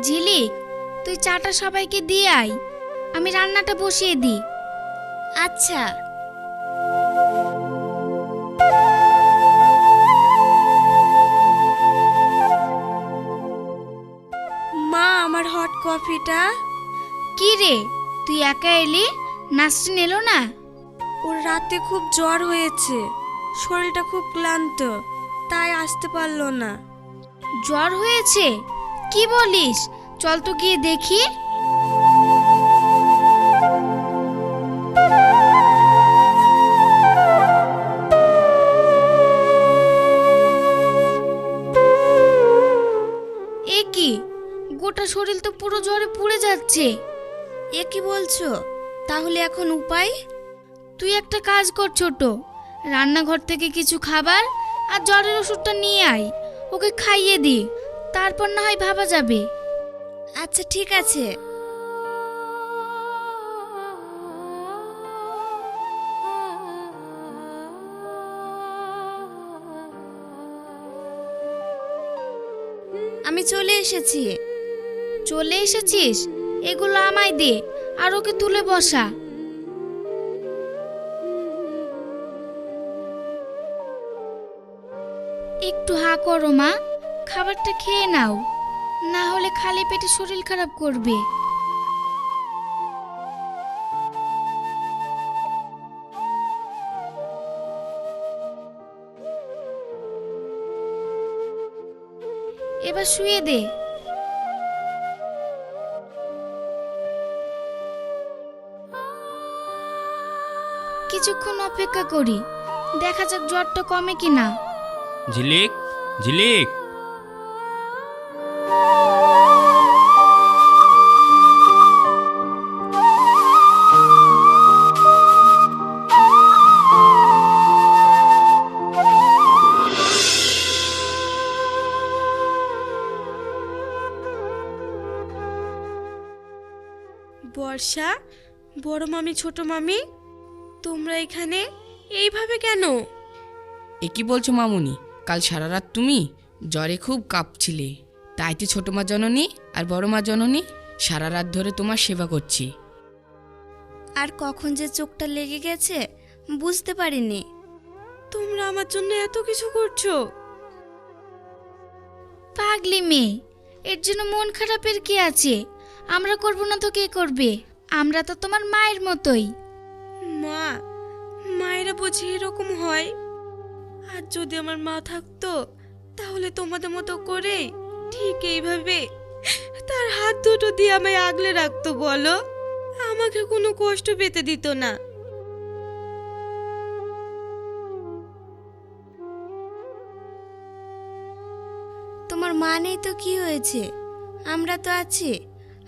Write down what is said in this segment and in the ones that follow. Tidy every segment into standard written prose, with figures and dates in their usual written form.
ঝিলিক, তুই চাটা সবাইকে দিয়ে আয়, আমি রান্নাটা বসিয়ে দিই। আচ্ছা। মা, আমার হট কফিটা। কি রে, তুই একা এলি? নাসরিন এলো না? ওর রাতে খুব জ্বর হয়েছে, শরীরটা খুব ক্লান্ত, তাই আসতে পারলো না। জ্বর হয়েছে? কি বলিস? চল তো গিয়ে দেখি। এ কি, গোটা শরীর তো পুরো জ্বরে পুড়ে যাচ্ছে। এ কি বলছো? তাহলে এখন উপায়? তুই একটা কাজ কর ছোট, রান্নাঘর থেকে কিছু খাবার আর জ্বরের ওষুধটা নিয়ে আয়, ওকে খাইয়ে দি, তারপর না হয় ভাবা যাবে। আচ্ছা ঠিক আছে। আমি চলে এসেছি। চলে এসেছিস? এগুলো আমায় দে, আর ওকে তুলে বসা। একটু হা করো মা, খাবারটা খেয়ে নাও, না হলে খালি পেটে শরীর খারাপ করবে। এবার শুয়ে দে। কিছুক্ষণ অপেক্ষা করি, দেখা যাক জ্বরটা কমে কিনা। ঝিলিক, ঝিলিক। বর্ষা, বড় মামি, ছোট মামি, তোমরা এখানে এইভাবে কেন? এ কি বলছো মামুনি? কাল সারা রাত তুমি জ্বরে খুব কাঁপছিলে, তাই তো ছোট মা জননী আর বড় মা জননী সারা রাত ধরে তোমার সেবা করছি। আর কখন যে চোখটা লেগে গেছে বুঝতে পারিনি। তোমরা আমার জন্য এত কিছু করছো। পাগলি মেয়ে, এর জন্য মন খারাপের কি আছে? আমরা করব না তো কে করবে? আমরা তো তোমার মায়ের মতোই। মা, মায়েরা বুঝি এরকম হয়? আর যদি আমার মা থাকতো তাহলে তোমাদের মতো করে ঠিক এইভাবে তার হাত দুটো দিয়ে আমায় আগলে রাখতো, বলো? আমাকে কোনো কষ্ট পেতে দিত না। তোমার মা নেই তো কি হয়েছে? আমরা তো আছি,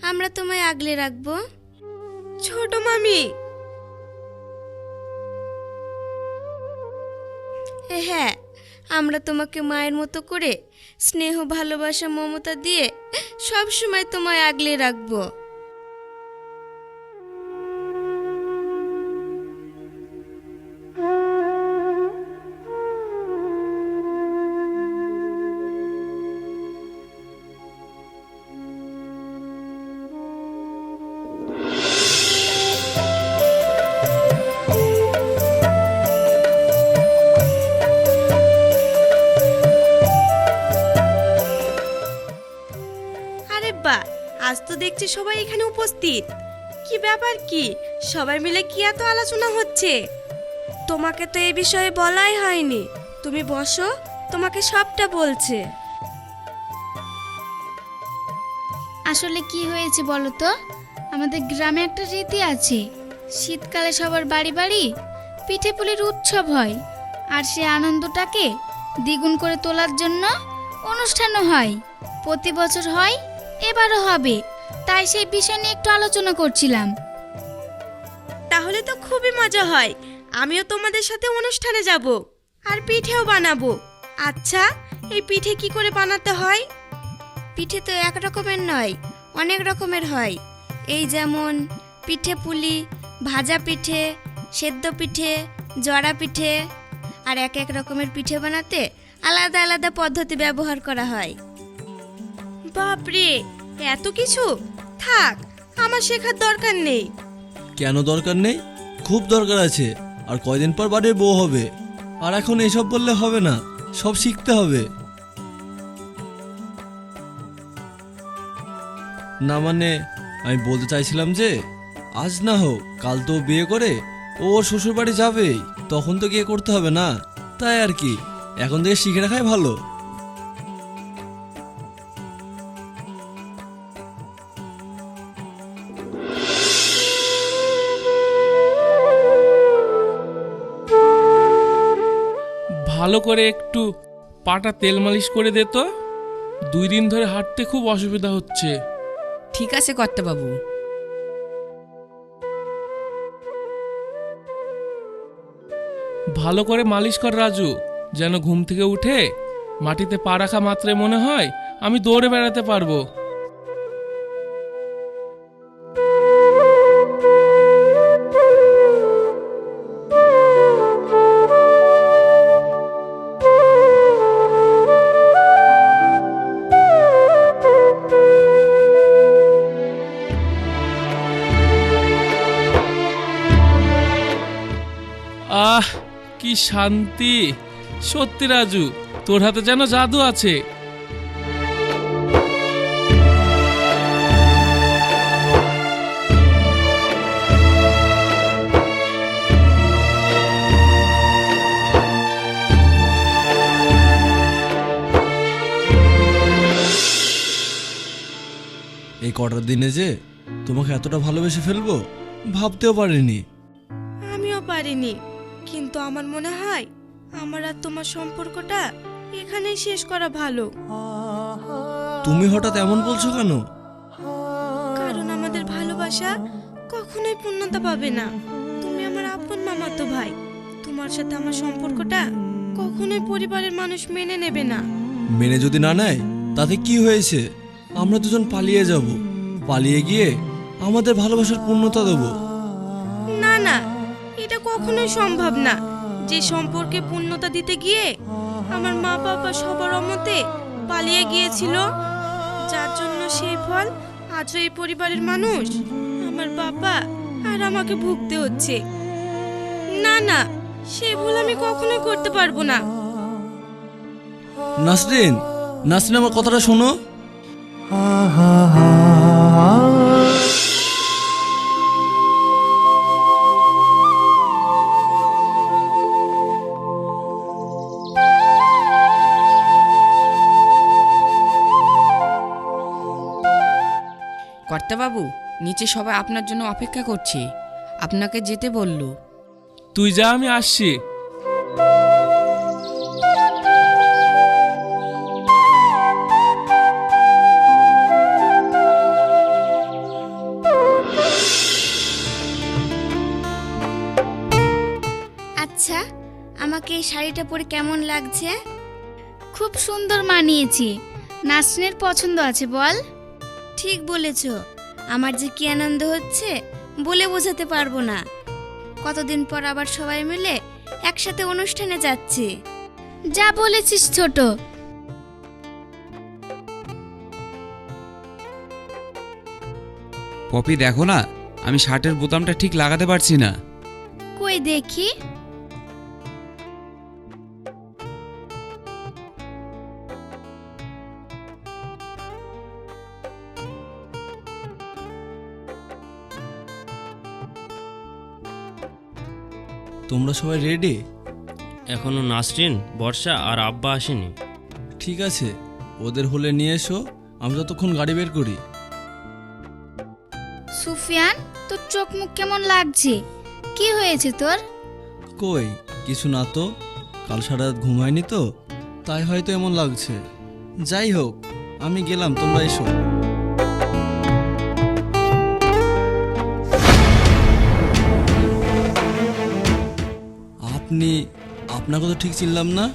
আমরা তোমায় আগলে রাখবো। ছোট মামি। হ্যাঁ, আমরা তোমাকে মায়ের মতো করে স্নেহ, ভালোবাসা, মমতা দিয়ে সব সময় তোমায় আগলে রাখবো। আজ তো দেখছি সবাই এখানে উপস্থিত। কি ব্যাপার, কি সবাই মিলে কি এত আলোচনা হচ্ছে? তোমাকে তো এই বিষয়ে বলাই হয়নি। তুমি বসো, তোমাকে সবটা বলছে। আসলে কি হয়েছে বলো তো? আমাদের গ্রামে একটা রীতি আছে, শীতকালে সবার বাড়ি বাড়ি পিঠে পুলির উৎসব হয়, আর সে আনন্দটাকে দ্বিগুণ করে তোলার জন্য অনুষ্ঠানও হয়। প্রতি বছর হয়, এবারও হবে, তাই সেই বিষয় নিয়ে একটু আলোচনা করছিলাম। তাহলে তো খুবই মজা হয়। আমিও তোমাদের সাথে অনুষ্ঠানে যাব আর পিঠেও বানাবো। আচ্ছা, এই পিঠে কি করে বানাতে হয়? পিঠে তো এক রকমের নয়, অনেক রকমের হয়। এই যেমন পিঠে পুলি, ভাজা পিঠে, সেদ্ধ পিঠে, জড়া পিঠে। আর এক এক রকমের পিঠে বানাতে আলাদা আলাদা পদ্ধতি ব্যবহার করা হয়। বাপরে, এত কিছু থাক, আমার শেখার দরকার নেই। কেন দরকার নেই? খুব দরকার আছে। আর কয়দিন পর বাড়ির বউ হবে, আর এখন এসব বললে হবে না, সব শিখতে হবে। না মানে আমি বলতে চাইছিলাম যে আজ না হোক কাল তো বিয়ে করে ও ওর শ্বশুর বাড়ি যাবেই, তখন তো গিয়ে করতে হবে না, তাই আর কি এখন থেকে শিখে রাখাই ভালো। ভালো করে একটু পাটা তেল মালিশ করে দে তো। 2 দিন ধরে হাঁটতে খুব অসুবিধা হচ্ছে। ঠিক আছে কর্তাবাবু। ভালো করে মালিশ কর রাজু, যেন ঘুম থেকে উঠে মাটিতে পা রাখা মাত্রে মনে হয় আমি দৌড়ে বেড়াতে পারবো। আহ কি শান্তি! সত্যি রাজু, তোর হাতে যেন জাদু আছে। এই কটার দিনে যে তোমাকে এতটা ভালোবেসে ফেলবো ভাবতেও পারিনি। আমিও পারিনি, কিন্তু আমার মনে হয় আমার আর তোমার সম্পর্কটা এখানেই শেষ করা ভালো। তুমি হঠাৎ এমন বলছো কেন? কারণ আমাদের ভালোবাসা কখনোই পূর্ণতা পাবে না। তুমি আমার আপন মামাতো ভাই, তোমার সাথে আমার সম্পর্কটা কখনোই পরিবারের মানুষ মেনে নেবে না। মেনে যদি না নেয় তাতে কি হয়েছে? আমরা দুজন পালিয়ে যাব, পালিয়ে গিয়ে আমাদের ভালোবাসার পূর্ণতা দেবো। না না, এটা কখনোই সম্ভব না। যে সম্পর্কে পূর্ণতা দিতে গিয়ে আমার মা বাবা সবার অমতে পালিয়ে গিয়েছিল, যার জন্য সেই ফল আজও এই পরিবারের মানুষ, আমার বাবা আর আমাকে ভুগতে হচ্ছে। না না, সেই ভুল আমি কখনোই করতে পারবো না। নাসরিন, নাসরিন আমার কথাটা শোনো। কর্তাবাবু, নিচে সবাই আপনার জন্য অপেক্ষা করছে, আপনাকে যেতে বলল। তুই যা, আমি আসছি। আচ্ছা, আমাকে এই শাড়িটা পরে কেমন লাগছে? খুব সুন্দর মানিয়েছি। নাসরিনের পছন্দ আছে বল? ঠিক বলেছ। আমার যে কি আনন্দ হচ্ছে বলে বোঝাতে পারবো না। কতদিন পর আবার সবাই মিলে একসাথে অনুষ্ঠানে যাচ্ছি। যা বলেছিস ছোট। পপি দেখো না, আমি শার্টের বোতামটা ঠিক লাগাতে পারছি না। কই দেখি। তোমরা সবাই রেডি? এখনো নাসরিন, বর্ষা আর আব্বা আসেনি। ঠিক আছে, ওদের হলে নিয়ে এসো, আমি ততক্ষণ গাড়ি বের করি। সুফিয়ান, তোর চোখ মুখ কেমন লাগছে? কি হয়েছে তোর? কই কিছু না তো, কাল সারা রাত ঘুম হয়নি তো, তাই হয়তো এমন লাগছে। যাই হোক, আমি গেলাম, তোমরা এসো। আপনাকে তো ঠিক চিনলাম না।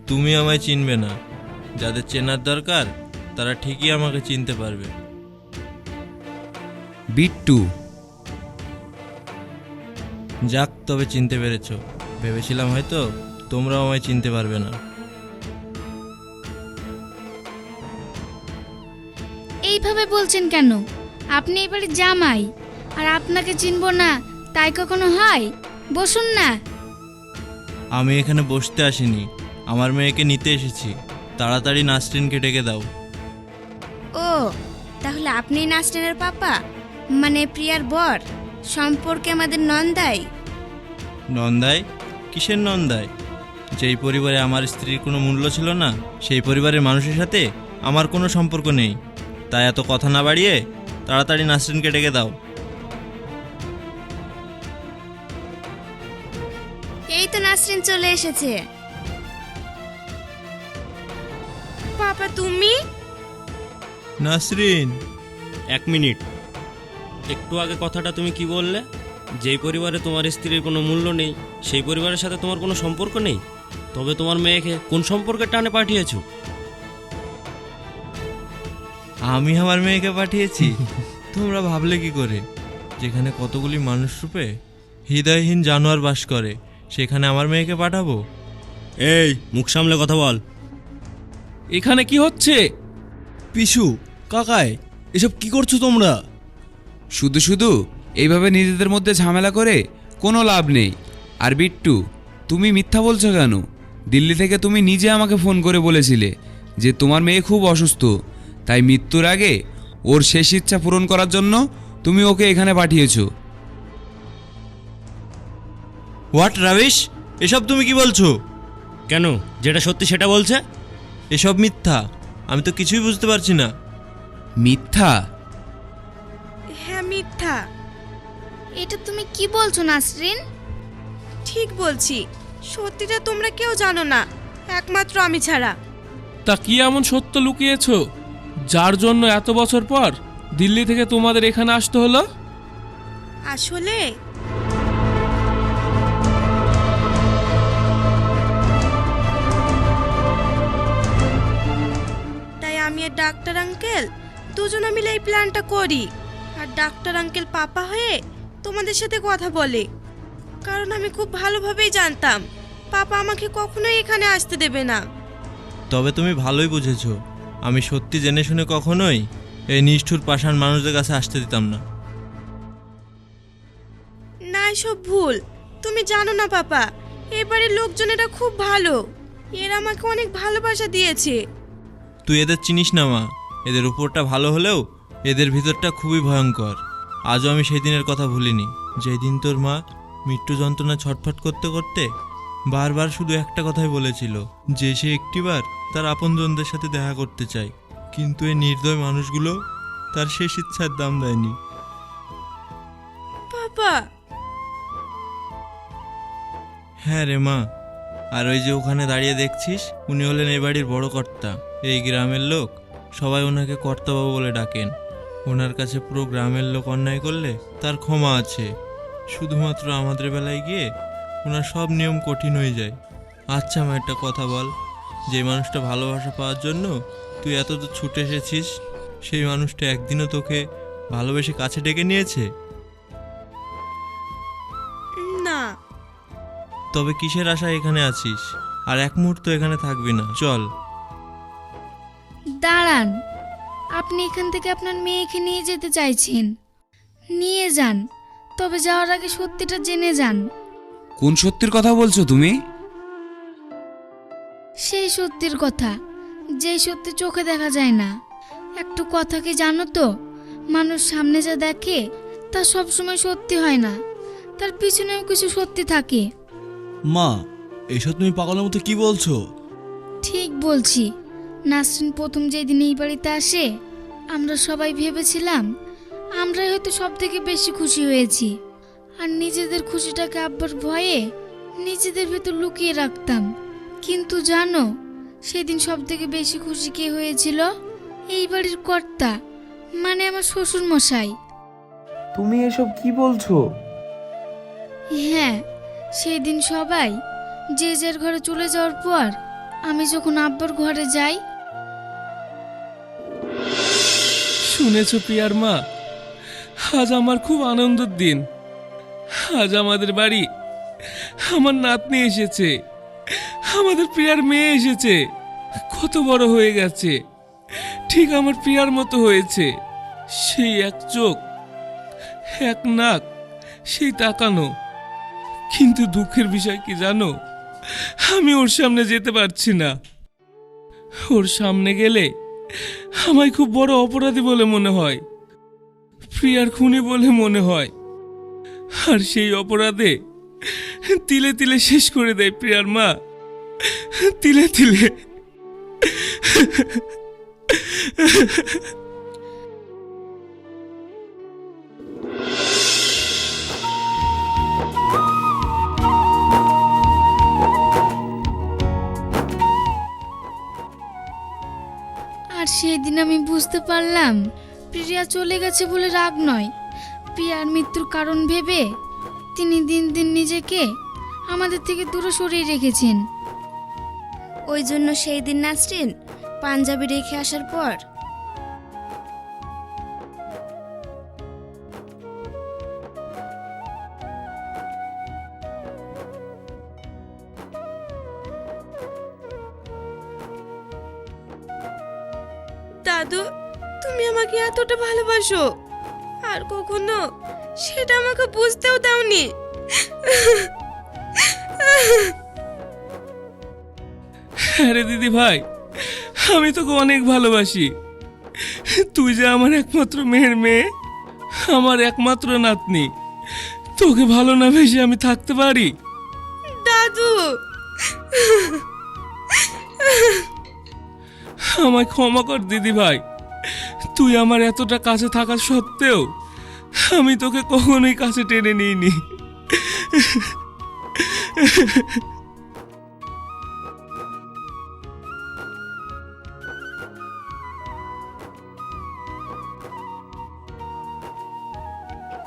তুমি আমায় চিনবে না, যাদের চেনার দরকার তারা ঠিকই আমাকে চিনতে পারবে। বিট্টু। যাক, তবে চিনতে পেরেছো। ভেবেছিলাম হয়তো তোমরাও আমায় চিনতে পারবে না। এইভাবে বলছেন কেন? আপনি এই বাড়ির জামাই, আর আপনাকে চিনবো না তাই কখনো হয়? বসুন না। আমি এখানে বসতে আসিনি, আমার মেয়েকে নিতে এসেছি। তাড়াতাড়ি নাসরিনকে ডেকে দাও। ও, তাহলে আপনি নাসরিনের পাপা, মানে প্রিয়ার বর, সম্পর্কে আমাদের নন্দাই। নন্দাই? কিসের নন্দাই? যেই পরিবারে আমার স্ত্রীর কোনো মূল্য ছিল না, সেই পরিবারের মানুষের সাথে আমার কোনো সম্পর্ক নেই। তাই এত কথা না বাড়িয়ে তাড়াতাড়ি নাসরিনকে ডেকে দাও। এই তো নাসরিন চলে এসেছে। পাপা তুমি? নাসরিন, 1 মিনিট। একটু আগে কথাটা তুমি কি বললে? যেই পরিবারে তোমার স্ত্রীর কোনো মূল্য নেই, সেই পরিবারের সাথে তোমার কোনো সম্পর্ক নেই। তবে তোমার মেয়েকে কোন সম্পর্কের টানে পাঠিয়েছো? আমি আমার মেয়েকে পাঠিয়েছি? তোমরা ভাবলে কি করে? যেখানে কতগুলি মানুষ রূপে হৃদয়হীন জানোয়ার বাস করে, সেখানে আমার মেয়েকে পাঠাবো? এই, মুখ সামলে কথা বল। এখানে কি হচ্ছে? পিছু, কাকাই, এসব কি করছো তোমরা? শুধু শুধু এইভাবে নিজেদের মধ্যে ঝামেলা করে কোনো লাভ নেই। আর বিট্টু, তুমি মিথ্যা বলছো কেন? দিল্লি থেকে তুমি নিজে আমাকে ফোন করে বলেছিলে যে তোমার মেয়ে খুব অসুস্থ, তাই মৃত্যুর আগে ওর শেষ ইচ্ছা পূরণ করার জন্য তুমি ওকে এখানে পাঠিয়েছো। হোয়াট রাবিশ, এসব তুমি কি বলছো? কেন? যেটা সত্যি সেটা বলছে। এসব মিথ্যা, আমি তো কিছুই বুঝতে পারছি না। মিথ্যা? হ্যাঁ মিথ্যা। এটা তুমি কি বলছো নাসরিন? ঠিক বলছি, সত্যিটা তোমরা কেউ জানো না, একমাত্র আমি ছাড়া। তা কি এমন সত্য লুকিয়েছো যার জন্য এত বছর পর দিল্লি থেকে তোমাদের এখানে আসতে হলো? আসলে তাই আমি আর ডাক্তার আঙ্কেল দুজনে মিলে এই প্ল্যানটা করি। আর ডাক্তার আঙ্কেল পাপা হয়ে তোমাদের সাথে কথা বলে, কারণ আমি খুব ভালোভাবেই জানতাম পাপা আমাকে কখনোই এখানে আসতে দেবে না। তবে তুমি ভালোই বুঝেছো, আমি সত্যি জেনে শুনে কখনোই এই নিষ্ঠুর পাষাণ মানুষদের কাছে আসতে দিতাম না। না, এসব ভুল। তুমি জানো না পাপা, এবারের লোকজনেরা খুব ভালো, এরা আমাকে অনেক ভালোবাসা দিয়েছে। তুই এদের চিনিস না মা, এদের উপরটা ভালো হলেও এদের ভিতরটা খুবই ভয়ঙ্কর। আজও আমি সেই দিনের কথা ভুলিনি, যেই দিন তোর মা মৃত্যু যন্ত্রণা ছটফট করতে করতে বারবার শুধু একটা কথাই বলেছিল, যে সে একটিবার তার আপনজনদের সাথে দেখা করতে চায়। কিন্তু এই নির্দয় মানুষগুলো তার শেষ ইচ্ছার দাম দেয়নি। পাপা, হ্যাঁ রে মা, আর ওই যে ওখানে দাঁড়িয়ে দেখছিস, উনি হলেন এই বাড়ির বড় কর্তা। এই গ্রামের লোক সবাই ওনাকে কর্তাবাবু বলে ডাকেন। ওনার কাছে পুরো গ্রামের লোক অন্যায় করলে তার ক্ষমা আছে, শুধুমাত্র আমাদের বেলায় গিয়ে ওনার সব নিয়ম কঠিন হয়ে যায়। আচ্ছা মা, একটা কথা বল, যে মানুষটা ভালোবাসা পাওয়ার জন্য তুই এত দূর ছুটে এসেছিস, সেই মানুষটা একদিনও তোকে ভালোবেসে কাছে ডেকে নিয়েছে? না। তবে কিসের আশায় এখানে আছিস? আর এক মুহূর্ত এখানে থাকবি না, চল। দাঁড়ান, আপনি এখান থেকে আপনার মেয়েকে নিয়ে যেতে চাইছেন, নিয়ে যান, তবে যাওয়ার আগে সত্যিটা জেনে যান। কোন সত্যির কথা বলছো তুমি? সেই সত্যির কথা, যেই সত্যি চোখে দেখা যায় না। একটু কথা কি জানো তো, মানুষ সামনে যা দেখে তা সবসময় সত্যি হয় না, তার পিছনেও কিছু সত্যি থাকে। মা, এসব তুমি পাগলের মতো কি বলছো? ঠিক বলছি। নাসরিন প্রথম যেদিন এই বাড়িতে আসে, আমরা সবাই ভেবেছিলাম আমরাই হয়তো সব থেকে বেশি খুশি হয়েছি, আর নিজেদের খুশিটাকে আব্বার ভয়ে নিজেদের ভেতর লুকিয়ে রাখতাম। কিন্তু জানো, সেদিন সব থেকে বেশি খুশি কে হয়েছিল? এই বাড়ির কর্তা, মানে আমার শ্বশুর মশাই। তুমি এসব কি বলছো? হ্যাঁ, সেই দিন সবাই যে যার ঘরে চলে যাওয়ার পর আমি যখন আব্বার ঘরে যাই। শুনেছো প্রিয়ার মা, আজ আমার খুব আনন্দের দিন। আজ আমাদের বাড়ি আমার নাতনি এসেছে, আমাদের প্রিয়ার মেয়ে এসেছে, কত বড় হয়ে গেছে। ঠিক আমার প্রিয়ার মতো হয়েছে। সেই এক চোখ, এক নাক, সেই তাকানো। কিন্তু দুঃখের বিষয় কি জানো, আমি ওর সামনে যেতে পারছি না। ওর সামনে গেলে আমায় খুব বড় অপরাধী বলে মনে হয়, প্রিয়ার খুনি বলে মনে হয়। আর সেই অপরাধে তিলে তিলে শেষ করে দেয় প্রিয়ার মা, তিলে তিলে। আর সেই দিন আমি বুঝতে পারলাম প্রিয়া চলে গেছে বলে রাগ নয়, প্রিয়ার মৃত্যুর কারণ ভেবে তিনি দিন দিন নিজেকে আমাদের থেকে দূরে সরিয়ে রেখেছেন। ওই জন্য সেই দিন নাসরিন পাঞ্জাবি রেখে আসার পর দাদু, তুমি আমাকে এতটা ভালোবাসো আর কখনো সেটা আমাকে বুঝতেও দাওনি। আরে দিদি ভাই, আমি তোকে অনেক ভালোবাসি। তুই যে আমার একমাত্র মেয়ের মেয়ে, আমার একমাত্র নাতনি। তোকে ভালো না বেশি আমি থাকতে পারি? দাদু, আমায় ক্ষমা কর দিদি ভাই। তুই আমার এতটা কাছে থাকা সত্ত্বেও আমি তোকে কখনোই কাছে টেনে নিইনি।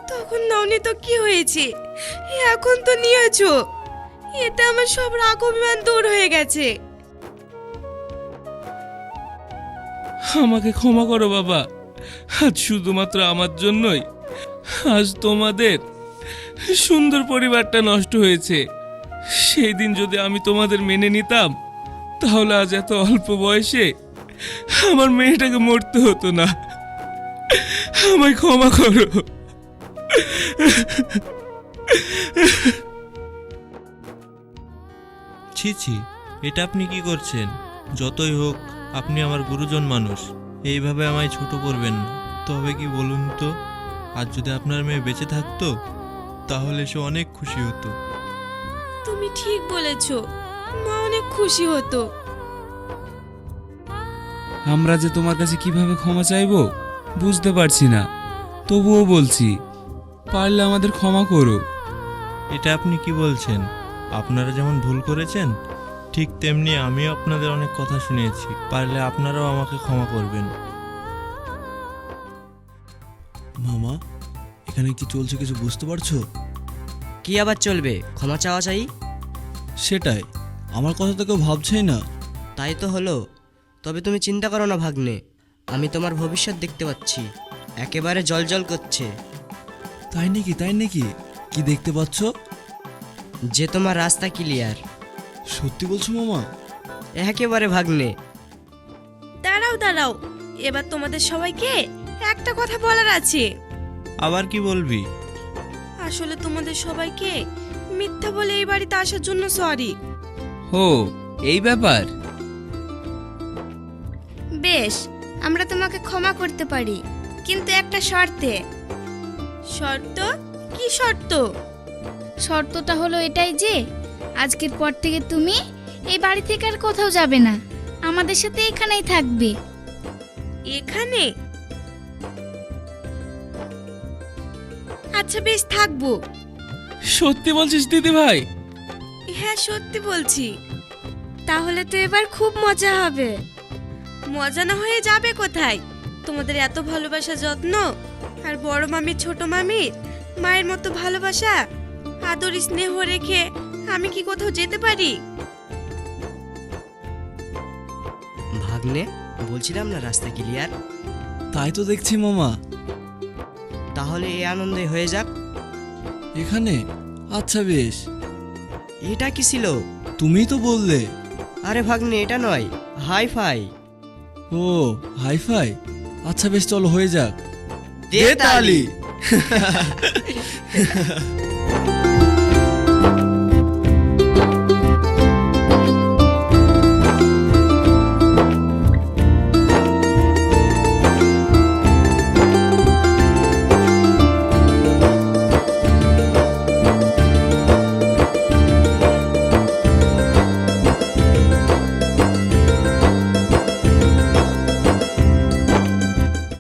তখন নাওনি তো কি হয়েছে, এখন তো নিয়েছো। এতে আমার সব রাগ অভিমান দূর হয়ে গেছে। আমাকে ক্ষমা করো বাবা। আজ শুধুমাত্র আমার জন্যই আজ তোমাদের সুন্দর পরিবারটা নষ্ট হয়েছে। সেই দিন যদি আমি তোমাদের মেনে নিতাম, তাহলে আজ এত অল্প বয়সে আমার মেয়েটাকে মরতে হতো না। আমায় ক্ষমা করো। ছি ছি, এটা আপনি কি করছেন? যতই হোক আপনি আমার গুরুজন মানুষ, এইভাবে আমায় ছোট করবেন না। তবে কি বলুন তো, আজ যদি আপনার মেয়ে বেঁচে থাকতো তাহলে সে অনেক খুশি হতো। তুমি ঠিক বলেছো, মা অনেক খুশি হতো। আমরা যে তোমার কাছে কিভাবে ক্ষমা চাইবো বুঝতে পারছি না, তবুও বলছি, পারলে আমাদের ক্ষমা করো। এটা আপনি কি বলছেন? আপনারা যেমন ভুল করেছেন, ঠিক তেমনি আমিও আপনাদের অনেক কথা শুনিয়েছি। পারলে আপনারাও আমাকে ক্ষমা করবেন। মামা, এখানে কি চলছে কিছু বুঝতে পারছো? কি আবার চলবে, ক্ষমা চাওয়া চাই। সেটাই, আমার কথা তো কেউ ভাবছেই না। তাই তো হলো। তবে তুমি চিন্তা করো না ভাগ্নে, আমি তোমার ভবিষ্যৎ দেখতে পাচ্ছি, একেবারে জলজল করছে। তাই নাকি? তাই নাকি? কি দেখতে পাচ্ছ? যে তোমার রাস্তা ক্লিয়ার। সত্যি বলছো মামা? একেবারে ভাগ্নে। দাঁড়াও দাঁড়াও, এবার তোমাদের সবাইকে একটা কথা বলার আছে। আবার কি বলবি? আসলে তোমাদের সবাইকে মিথ্যা বলে এই বাড়িতে আসার জন্য সরি। হো, এই ব্যাপার। বেশ, আমরা তোমাকে ক্ষমা করতে পারি, কিন্তু একটা শর্তে। শর্ত? কি শর্ত? শর্তটা হলো এটাই যে আজকের পর থেকে তুমি এই বাড়ি থেকে আর কোথাও যাবে না, আমাদের সাথে এখানেই থাকবে। এখানে? আচ্ছা বেশ, থাকবো। সত্যি বলছিস দিদি ভাই? হ্যাঁ সত্যি বলছি। তাহলে তো এবার খুব মজা হবে। মজা না হয়ে যাবে কোথায়? তোমাদের এত ভালোবাসা, যত্ন, আর বড় মামি ছোট মামি মায়ের মতো ভালোবাসা, আদর স্নেহ রেখে আমি কি কোথাও যেতে পারি? ভাগ্নে, বলছিলাম না রাস্তা ক্লিয়ার। তাই তো দেখছি মামা। তাহলে এই আনন্দে হয়ে যাক। এখানে? আচ্ছা বেশ। এটা কি ছিল? তুমিই তো বললে। আরে ভাগ্নে, এটা নয়, হাই ফাই। ও হাইফাই, আচ্ছা বেশ চলো হয়ে যাক। দে তালি।